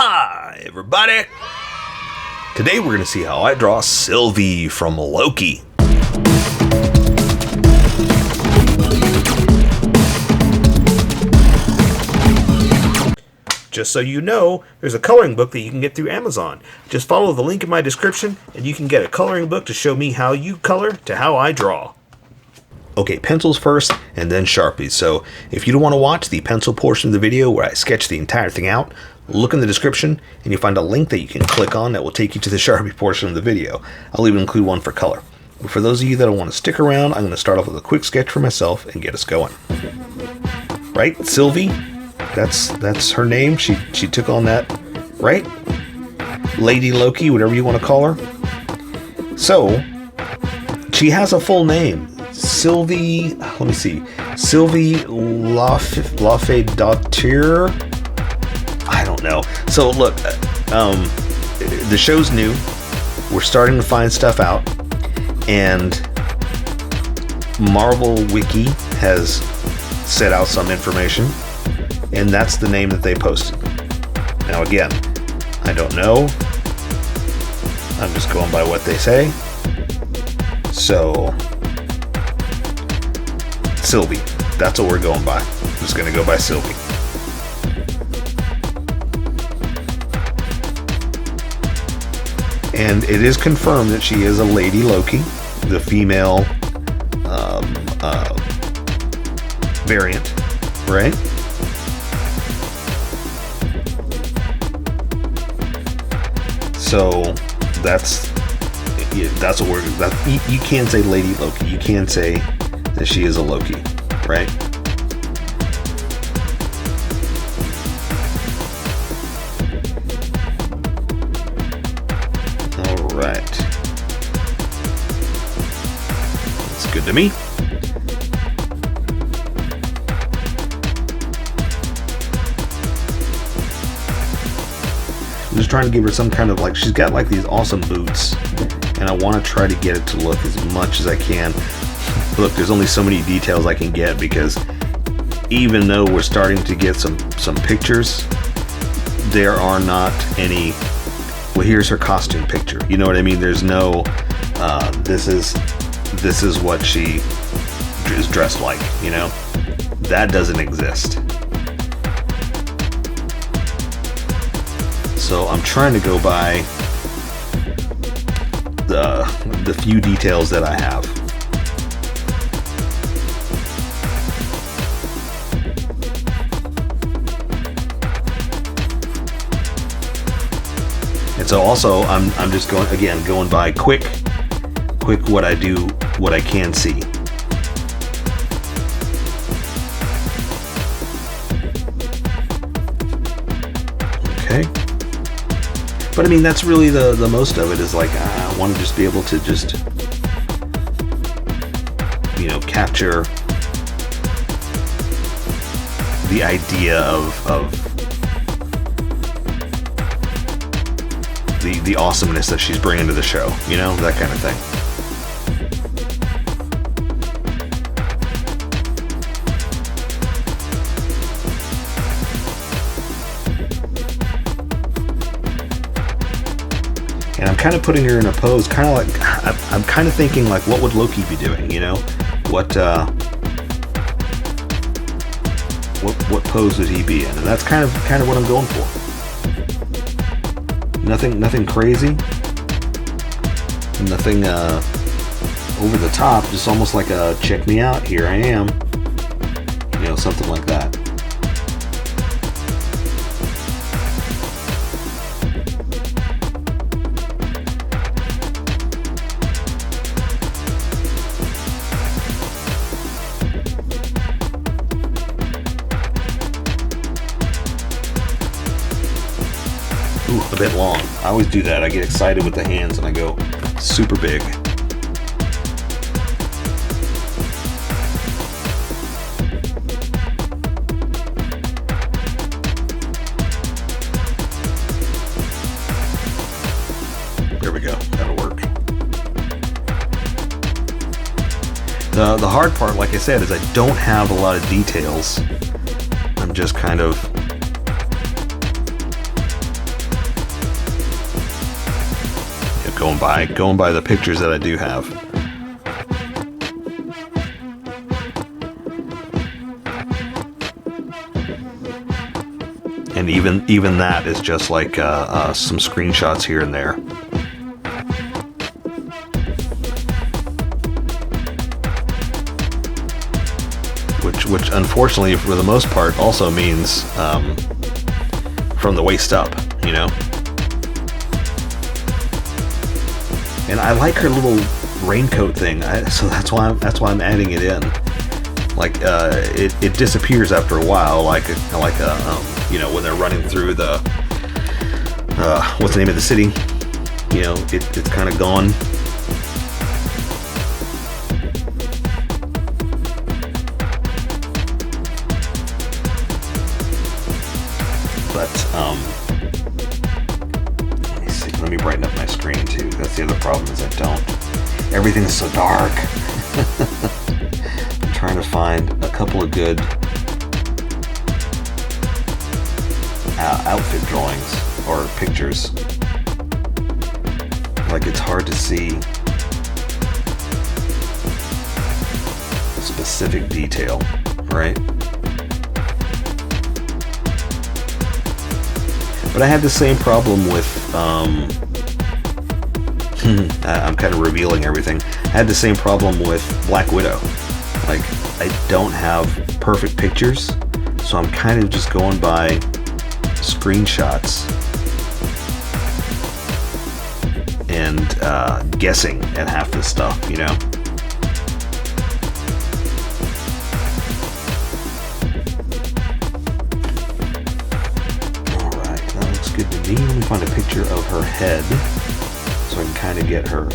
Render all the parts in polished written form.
Hi everybody! Today we're going to see how I draw Sylvie from Loki. Just so you know, there's a coloring book that you can get through Amazon. Just follow the link in my description and you can get a coloring book to show me how you color to how I draw. Okay, pencils first and then Sharpies. So if you don't want to watch the pencil portion of the video where I sketch the entire thing out, look in the description and you'll find a link that you can click on that will take you to the Sharpie portion of the video. I'll even include one for color. But for those of you that want to stick around, I'm going to start off with a quick sketch for myself and get us going. Right, Sylvie? That's her name. She took on that, right? Lady Loki, whatever you want to call her. So, she has a full name. Sylvie, let me see. Sylvie Lafayette. I don't know. So look, the show's new. We're starting to find stuff out, and Marvel Wiki has set out some information, and that's the name that they posted. Now again, I don't know. I'm just going by what they say. So, Sylvie. That's what we're going by. I'm just going to go by Sylvie. And it is confirmed that she is a Lady Loki, the female variant, right? So that's what we're. You can't say Lady Loki. You can't say that she is a Loki, right? All right. That's good to me. I'm just trying to give her some kind of, like, she's got like these awesome boots, and I want to try to get it to look as much as I can. Look, there's only so many details I can get, because even though we're starting to get some pictures, there are not any. Well, here's her costume picture. You know what I mean? There's no. This is what she is dressed like. You know, that doesn't exist. So I'm trying to go by the few details that I have. And so also I'm just going by quick what I do, what I can see. Okay. But I mean, that's really the most of it, is like, I want to just be able to just, you know, capture the idea of the awesomeness that she's bringing to the show, you know, that kind of thing. And I'm kind of putting her in a pose, kind of like, I'm kind of thinking like, what would Loki be doing, you know? What pose would he be in? And that's kind of what I'm going for. Nothing crazy. Nothing over the top, just almost like a check me out, here I am. You know, something like that. Ooh, a bit long. I always do that. I get excited with the hands and I go super big. There we go. That'll work. The hard part, like I said, is I don't have a lot of details. I'm just kind of going by the pictures that I do have. And even that is just like some screenshots here and there. Which unfortunately, for the most part, also means from the waist up, you know. And I like her little raincoat thing, so that's why I'm adding it in. Like it disappears after a while, like you know, when they're running through the what's the name of the city? You know, it's kind of gone. But let me see. Let me brighten up my screen too. That's the other problem, is I don't. Everything's so dark. I'm trying to find a couple of good outfit drawings or pictures. Like, it's hard to see specific detail, right? But I had the same problem with I'm kind of revealing everything. I had the same problem with Black Widow. Like, I don't have perfect pictures, so I'm kind of just going by screenshots and guessing at half this stuff, you know. Alright, that looks good to me. Let me find a picture of her head so I can kind of get her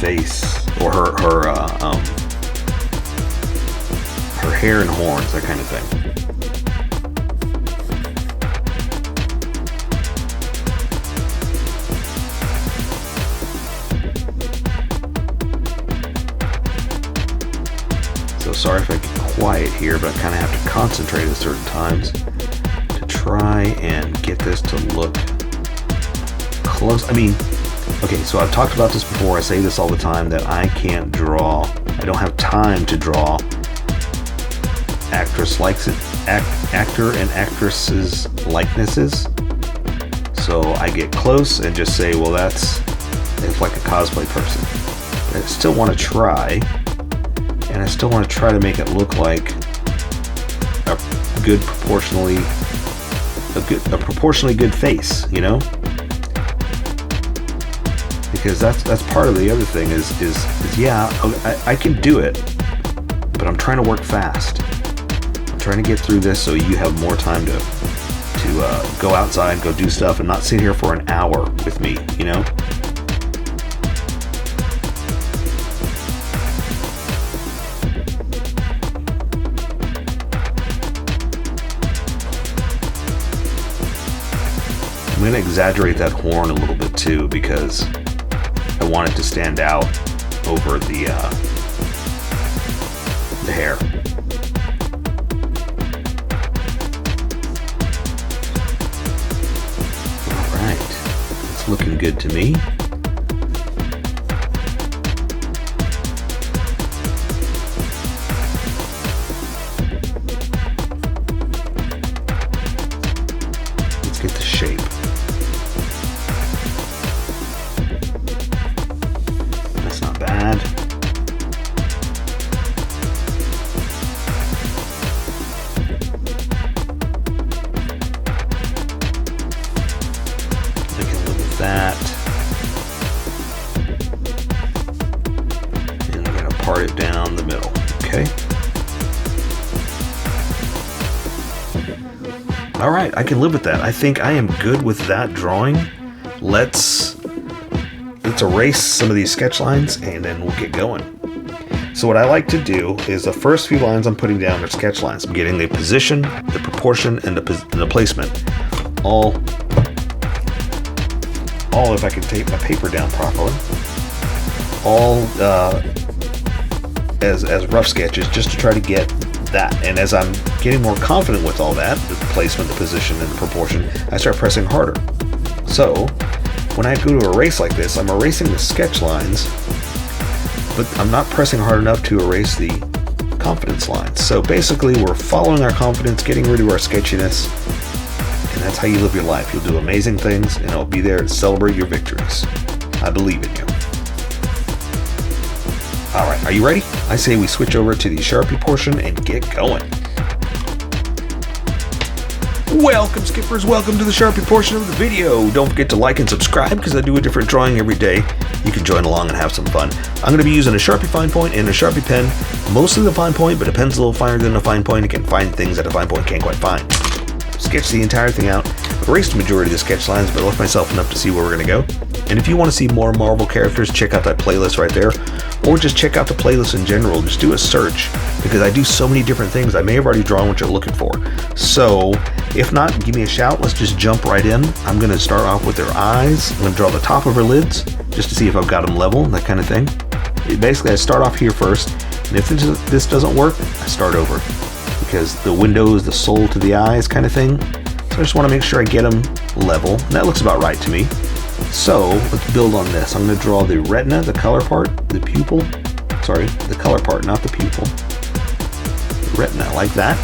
face, or her hair and horns, that kind of thing. So sorry if I get quiet here, but I kind of have to concentrate at certain times to try and get this to look close. I mean, okay, so I've talked about this before. I say this all the time, that I can't draw. I don't have time to draw actor and actresses' likenesses. So I get close and just say, well, it's like a cosplay person. But I still want to try, and I still want to try to make it look like a proportionally good face, you know? Because that's part of the other thing is yeah, I can do it, but I'm trying to work fast. I'm trying to get through this so you have more time to go outside and go do stuff and not sit here for an hour with me, you know? I'm going to exaggerate that horn a little bit too, because I want it to stand out over the hair. Alright, it's looking good to me. Let's get the shape. Bad. I can live with that. And I'm going to part it down the middle. Okay. All right, I can live with that. I think I am good with that drawing. Let's erase some of these sketch lines and then we'll get going. So what I like to do is the first few lines I'm putting down are sketch lines. I'm getting the position, the proportion, and the placement. All if I can tape my paper down properly. All as rough sketches, just to try to get that. And as I'm getting more confident with all that, the placement, the position, and the proportion, I start pressing harder. So when I go to erase like this, I'm erasing the sketch lines, but I'm not pressing hard enough to erase the confidence lines. So basically we're following our confidence, getting rid of our sketchiness, and that's how you live your life. You'll do amazing things, and I'll be there to celebrate your victories. I believe in you. Alright, are you ready? I say we switch over to the Sharpie portion and get going. Welcome skippers, welcome to the Sharpie portion of the video. Don't forget to like and subscribe because I do a different drawing every day. You can join along and have some fun. I'm going to be using a Sharpie fine point and a Sharpie pen. Mostly the fine point, but a pen's a little finer than a fine point. It can find things that a fine point can't quite find. Sketch the entire thing out. Erased the majority of the sketch lines, but left myself enough to see where we're going to go. And if you want to see more Marvel characters, check out that playlist right there. Or just check out the playlist in general. Just do a search, because I do so many different things. I may have already drawn what you're looking for. So, if not, give me a shout. Let's just jump right in. I'm going to start off with their eyes. I'm going to draw the top of her lids, just to see if I've got them level, that kind of thing. Basically, I start off here first, and if this doesn't work, I start over. Because the window is the soul to the eyes kind of thing. So I just want to make sure I get them level. And that looks about right to me. So let's build on this. I'm going to draw the retina, the color part, the pupil. Sorry, the color part, not the pupil. The retina, like that.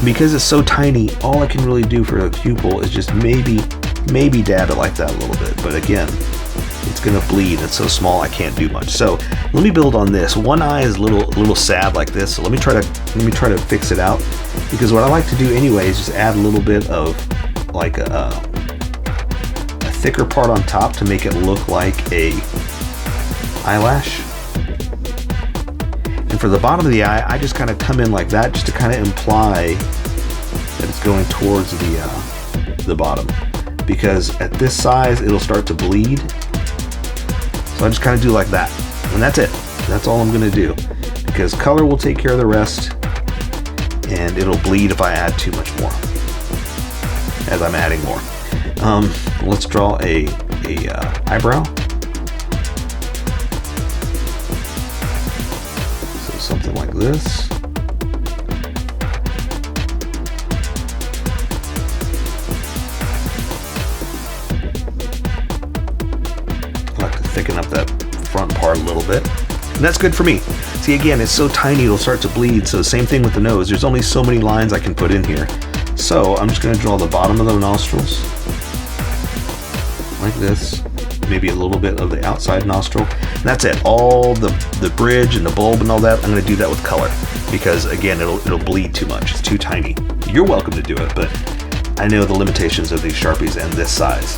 Because it's so tiny, all I can really do for the pupil is just maybe dab it like that a little bit. But again, it's going to bleed. It's so small I can't do much. So let me build on this. One eye is a little sad like this. So let me try to fix it out. Because what I like to do anyway is just add a little bit of like a thicker part on top to make it look like a eyelash. And for the bottom of the eye, I just kind of come in like that just to kind of imply that it's going towards the bottom. Because at this size, it'll start to bleed. So I just kind of do like that. And that's it. That's all I'm going to do. Because color will take care of the rest. And it'll bleed if I add too much more. As I'm adding more. Let's draw a eyebrow. So something like this. I like to thicken up that front part a little bit. And that's good for me. See, again, it's so tiny it'll start to bleed, so same thing with the nose. There's only so many lines I can put in here. So I'm just going to draw the bottom of the nostrils. Like this. Maybe a little bit of the outside nostril. And that's it. All the bridge and the bulb and all that, I'm going to do that with color. Because, again, it'll bleed too much. It's too tiny. You're welcome to do it, but I know the limitations of these Sharpies and this size.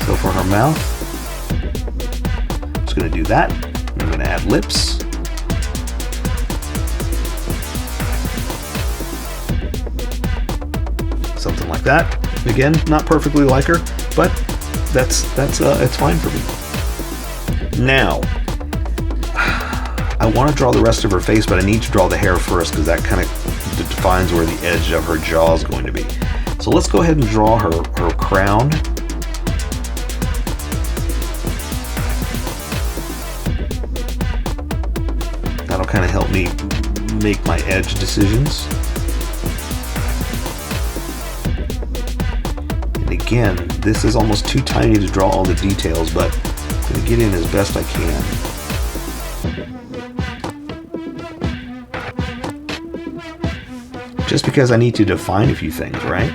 So for her mouth, I'm just going to do that. I'm going to add lips. Something like that. Again, not perfectly like her, but it's fine for me. Now, I want to draw the rest of her face, but I need to draw the hair first because that kind of defines where the edge of her jaw is going to be. So let's go ahead and draw her crown. That'll kind of help me make my edge decisions. And again, this is almost too tiny to draw all the details, but I'm going to get in as best I can. Just because I need to define a few things, right?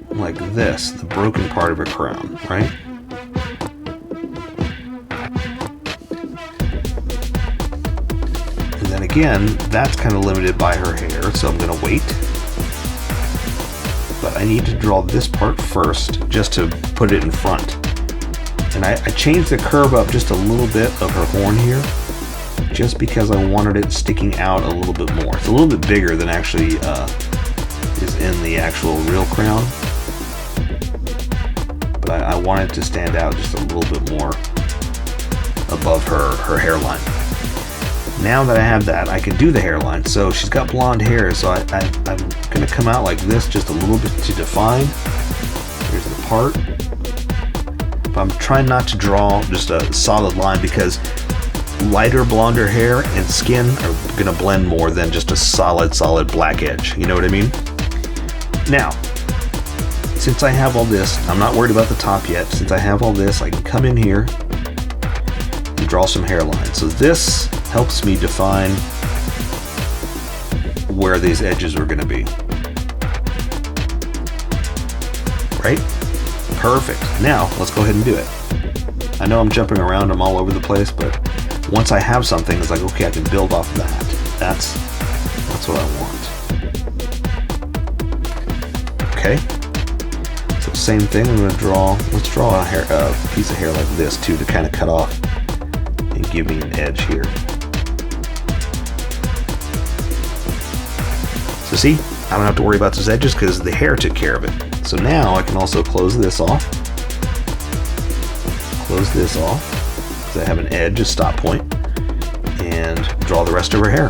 Like this, the broken part of her crown, right? And then again, that's kind of limited by her hair, so I'm going to wait. But I need to draw this part first, just to put it in front. And I changed the curve up just a little bit of her horn here, just because I wanted it sticking out a little bit more. It's a little bit bigger than actually is in the actual real crown. But I want it to stand out just a little bit more above her hairline. Now that I have that, I can do the hairline. So she's got blonde hair, so I'm going to come out like this just a little bit to define. Here's the part. But I'm trying not to draw just a solid line because lighter blonder hair and skin are going to blend more than just a solid black edge. You know what I mean? Now, since I have all this, I'm not worried about the top yet. Since I have all this, I can come in here and draw some hairlines. So this helps me define where these edges are going to be. Right? Perfect. Now, let's go ahead and do it. I know I'm jumping around, I'm all over the place, but once I have something, it's like, okay, I can build off of that. That's what I want. Okay. So same thing, I'm going to let's draw a piece of hair like this too, to kind of cut off and give me an edge here. So see, I don't have to worry about those edges because the hair took care of it. So now I can also close this off. Close this off because I have an edge, a stop point, and draw the rest of her hair.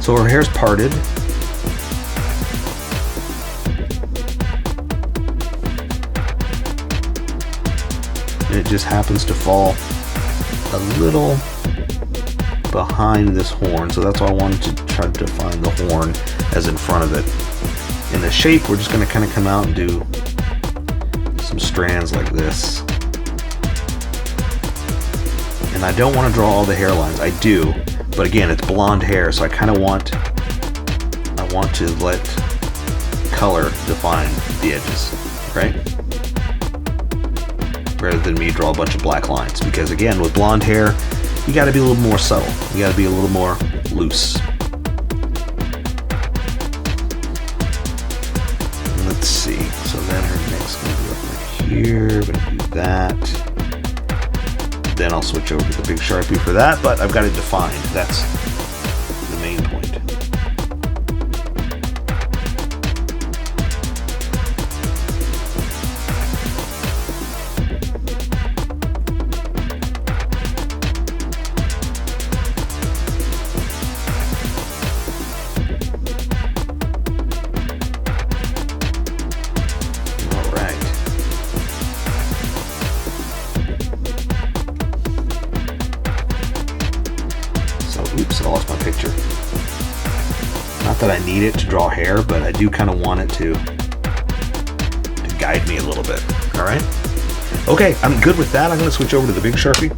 So her hair's parted. And it just happens to fall a little behind this horn, so that's why I wanted to try to define the horn as in front of it. In the shape, we're just going to kind of come out and do some strands like this. And I don't want to draw all the hairlines. I do, but again, it's blonde hair, so I kind of want to let color define the edges, right? Rather than me draw a bunch of black lines, because again, with blonde hair, you got to be a little more subtle. You got to be a little more loose. Let's see. So then her neck's going to be up right here. We're going to do that. Then I'll switch over to the big Sharpie for that, but I've got it defined. That's the main point. Oops, I lost my picture. Not that I need it to draw hair, but I do kind of want it to guide me a little bit. All right. Okay, I'm good with that. I'm going to switch over to the big Sharpie.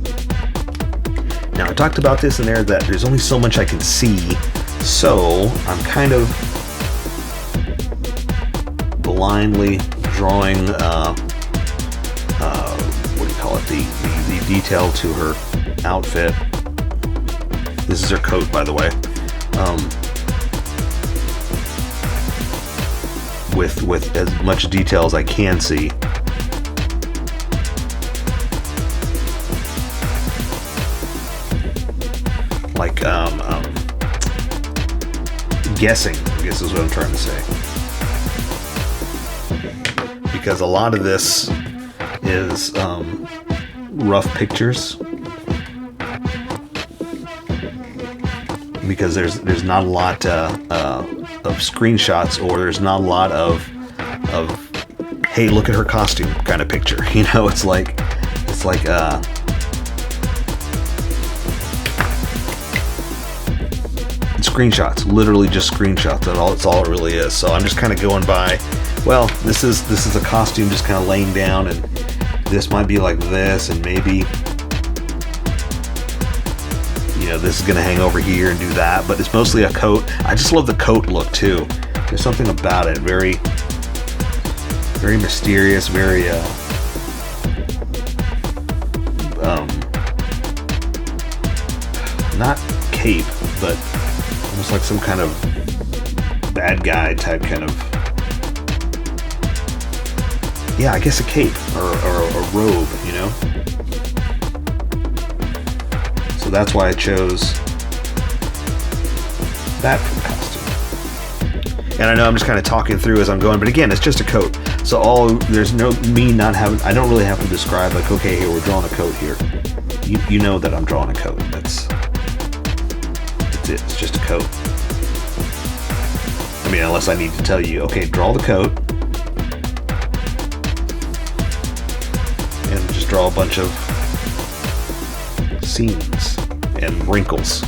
Now, I talked about this in there that there's only so much I can see, so I'm kind of blindly drawing, what do you call it, the detail to her outfit. This is her coat, by the way. With as much detail as I can see. Like, guessing, I guess is what I'm trying to say. Because a lot of this is rough pictures. Because there's not a lot of screenshots, or there's not a lot of hey, look at her costume kind of picture. You know, it's like screenshots, literally just screenshots. That's all it really is. So I'm just kind of going by, well, this is a costume just kind of laying down, and this might be like this, and maybe, you know, this is going to hang over here and do that, but it's mostly a coat. I just love the coat look too. There's something about it, very, very mysterious, very, not cape, but almost like some kind of bad guy type kind of, yeah, I guess a cape or a robe, you know? So that's why I chose that for the costume. And I know I'm just kind of talking through as I'm going, but again, it's just a coat. So there's no me not having, I don't really have to describe like, okay, here, we're drawing a coat here. You know that I'm drawing a coat. That's it. It's just a coat. I mean, unless I need to tell you, okay, draw the coat. And just draw a bunch of seams and wrinkles.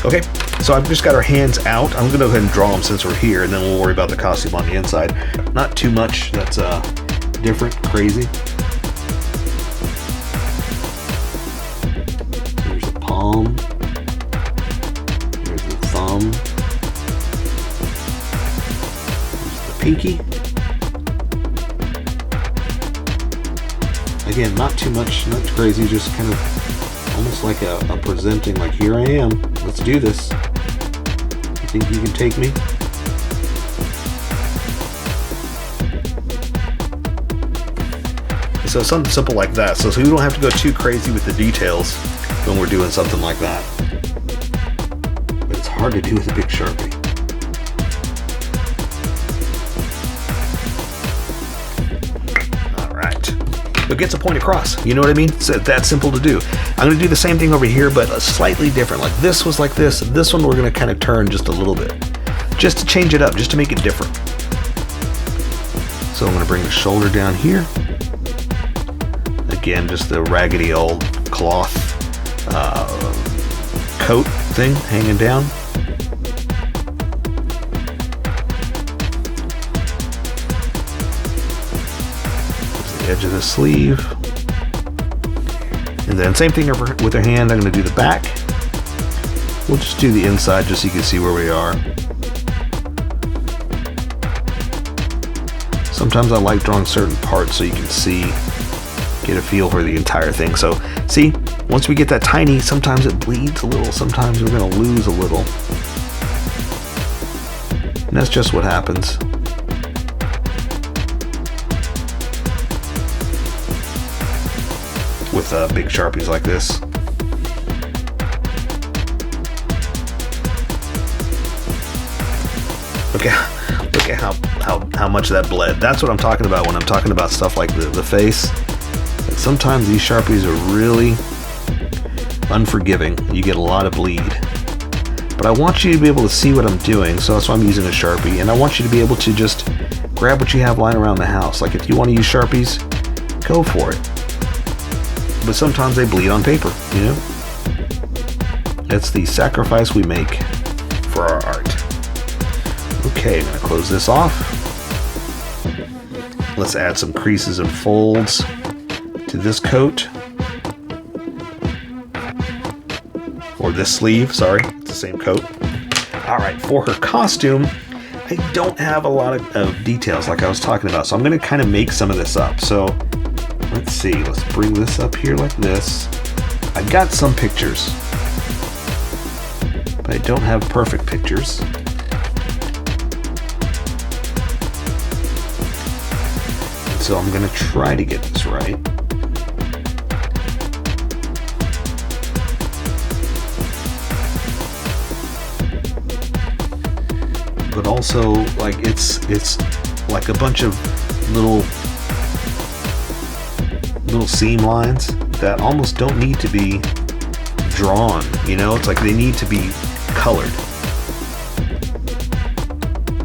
Okay, so I've just got our hands out. I'm gonna go ahead and draw them since we're here, and then we'll worry about the costume on the inside. Not too much that's different, crazy. There's the palm. There's the thumb. There's the pinky. Again, not too much, not too crazy, just kind of almost like a presenting, like, here I am, let's do this. You think you can take me? So something simple like that, so we don't have to go too crazy with the details when we're doing something like that. But it's hard to do with a big Sharpie. But gets a point across. You know what I mean? It's that simple to do. I'm going to do the same thing over here, but slightly different. Like this was like this. This one we're going to kind of turn just a little bit. Just to change it up, just to make it different. So I'm going to bring the shoulder down here. Again, just the raggedy old cloth coat thing hanging down. Edge of the sleeve, and then same thing with her hand. I'm going to do the back. We'll just do the inside just so you can see where we are. Sometimes I like drawing certain parts so you can see, get a feel for the entire thing. So see, once we get that tiny, sometimes it bleeds a little, sometimes we're going to lose a little, and that's just what happens. With big Sharpies like this. Look at how much that bled. That's what I'm talking about when I'm talking about stuff like the face. Sometimes these Sharpies are really unforgiving. You get a lot of bleed. But I want you to be able to see what I'm doing, so that's why I'm using a Sharpie. And I want you to be able to just grab what you have lying around the house. Like if you want to use Sharpies, go for it. But sometimes they bleed on paper, you know? It's the sacrifice we make for our art. Okay, I'm gonna close this off. Let's add some creases and folds to this coat. Or this sleeve, sorry, it's the same coat. All right, for her costume, I don't have a lot of details like I was talking about, so I'm gonna kind of make some of this up. So let's see, let's bring this up here like this. I've got some pictures, but I don't have perfect pictures. And so I'm gonna try to get this right. But also, like, it's like a bunch of little seam lines that almost don't need to be drawn, you know? It's like they need to be colored.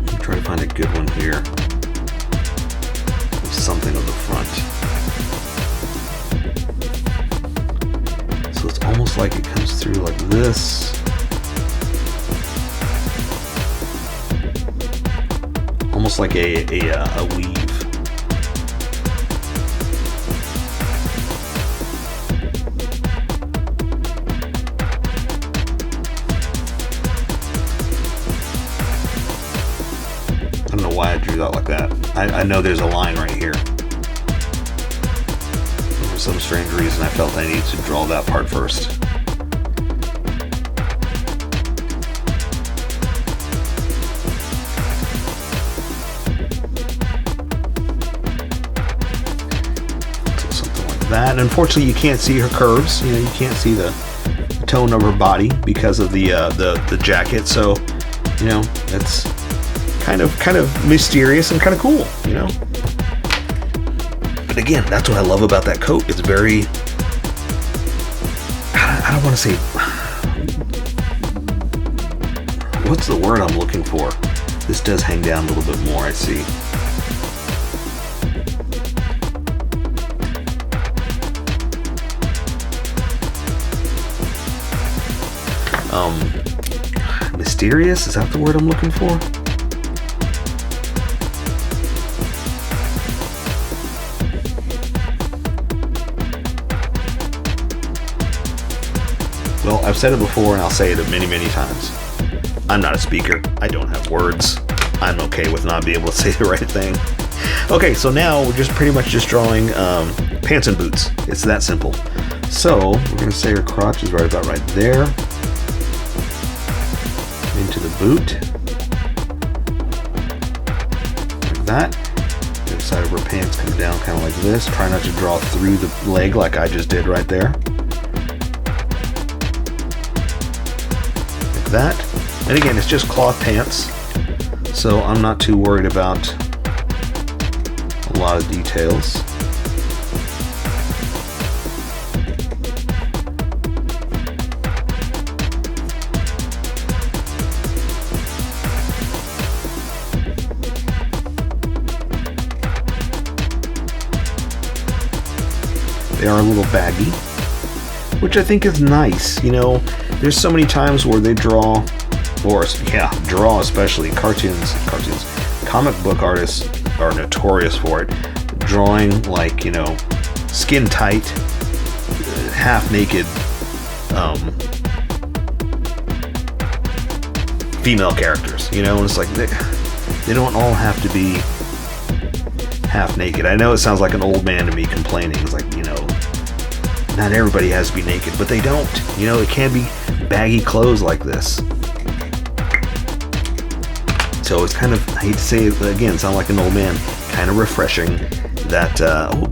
I'll try to find a good one here with something on the front. So it's almost like it comes through like this. Almost like a weave. I don't know why I drew that like that. I know there's a line right here. For some strange reason, I felt I needed to draw that part first. That, and unfortunately you can't see her curves. You know, you can't see the tone of her body because of the jacket. So, you know, it's kind of mysterious and kind of cool, you know. But again, that's what I love about that coat. It's very, I don't want to say, what's the word I'm looking for? This does hang down a little bit more, I see. mysterious. Is that the word I'm looking for? Well, I've said it before and I'll say it many, many times. I'm not a speaker. I don't have words. I'm okay with not being able to say the right thing. Okay, so now we're just pretty much just drawing pants and boots. It's that simple. So we're going to say her crotch is right about right there. Into the boot. Like that. The side of her pants comes down kind of like this. Try not to draw through the leg like I just did right there. Like that. And again, it's just cloth pants. So I'm not too worried about a lot of details. They are a little baggy, which I think is nice. You know, there's so many times where they draw, especially cartoons. Comic book artists are notorious for it. Drawing like, you know, skin tight, half naked female characters. You know, and it's like they don't all have to be half naked. I know it sounds like an old man to me complaining. It's like, you know, not everybody has to be naked, but they don't. You know, it can be baggy clothes like this. So it's kind of, I hate to say it again, sound like an old man, kind of refreshing that,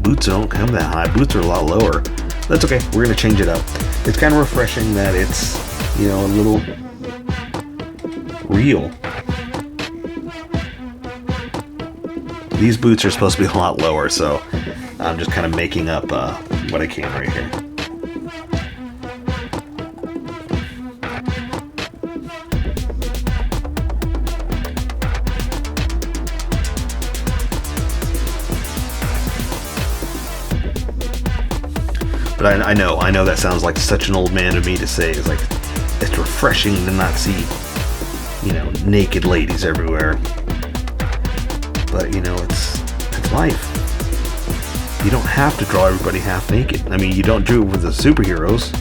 boots don't come that high. Boots are a lot lower. That's okay. We're going to change it up. It's kind of refreshing that it's, you know, a little real. These boots are supposed to be a lot lower, so I'm just kind of making up what I can right here. But I know that sounds like such an old man to me to say. It's like, it's refreshing to not see, you know, naked ladies everywhere. But, you know, it's life. You don't have to draw everybody half naked. I mean, you don't do it with the superheroes.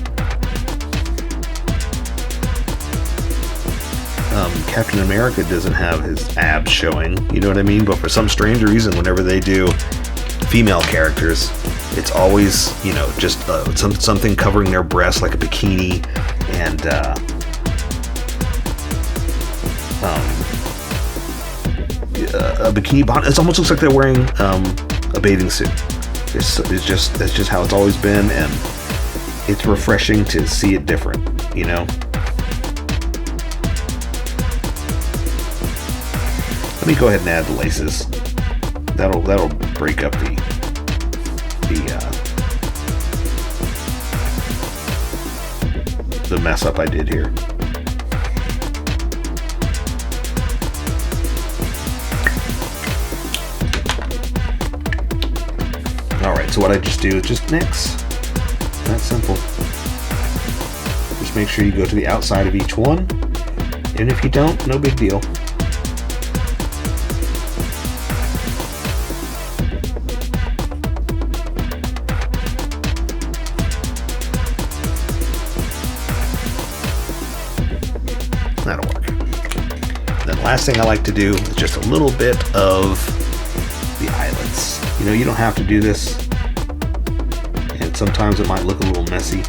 Captain America doesn't have his abs showing, you know what I mean? But for some strange reason, whenever they do female characters, it's always, you know, just something covering their breasts like a bikini and a bikini bottom. It almost looks like they're wearing a bathing suit. That's just how it's always been, and it's refreshing to see it different, you know. Let me go ahead and add the laces. That'll break up the mess up I did here. Alright, so what I just do is just mix. That's simple. Just make sure you go to the outside of each one. And if you don't, no big deal. That'll work. Then last thing I like to do is just a little bit of the eyelets. You know, you don't have to do this, and sometimes it might look a little messy,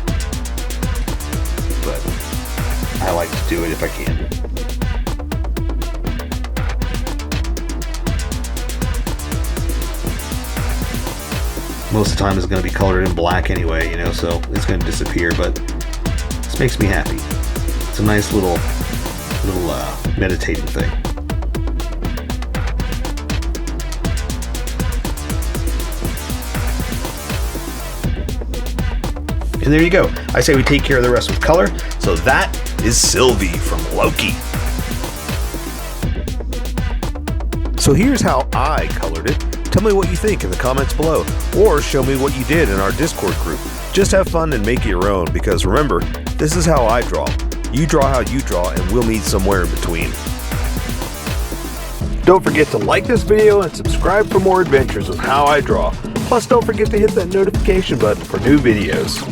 but I like to do it if I can. Most of the time it's going to be colored in black anyway, you know, so it's going to disappear, but this makes me happy. It's a nice little meditating thing. And there you go. I say we take care of the rest with color. So that is Sylvie from Loki. So here's how I colored it. Tell me what you think in the comments below, or show me what you did in our Discord group. Just have fun and make it your own, because remember, this is how I draw. You draw how you draw, and we'll meet somewhere in between. Don't forget to like this video and subscribe for more adventures with How I Draw. Plus, don't forget to hit that notification button for new videos.